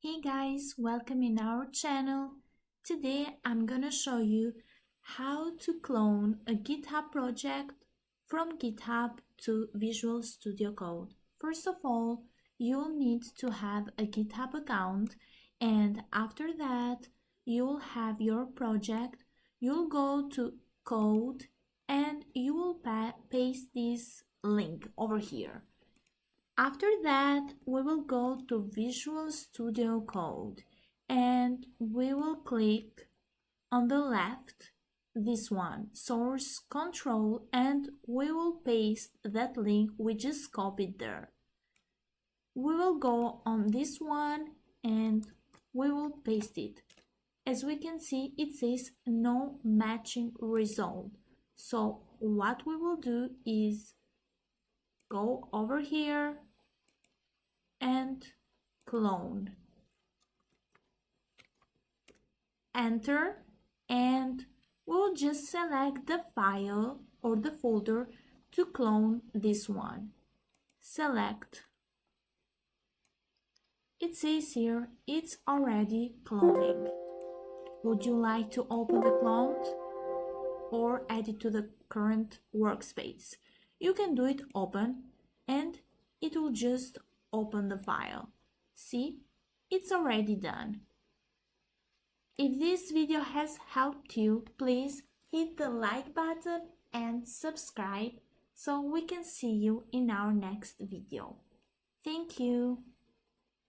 Hey guys, welcome in our channel. Today I'm gonna show you how to clone a GitHub project from GitHub to Visual Studio Code. First of all, you'll need to have a GitHub account, and after that you'll have your project. You'll go to code and you will paste this link over here. After that, we will go to Visual Studio Code and we will click on the left this one, Source Control, and we will paste that link we just copied there. We will go on this one and we will paste it. As we can see, it says no matching result. So what we will do is go over here and clone. Enter, and we'll just select the file or the folder to clone this one. Select. It says here it's already cloning. Would you like to open the clone or add it to the current workspace? You can do it open and it will just open the file. See, it's already done. If this video has helped you, please hit the like button and subscribe so we can see you in our next video. Thank you.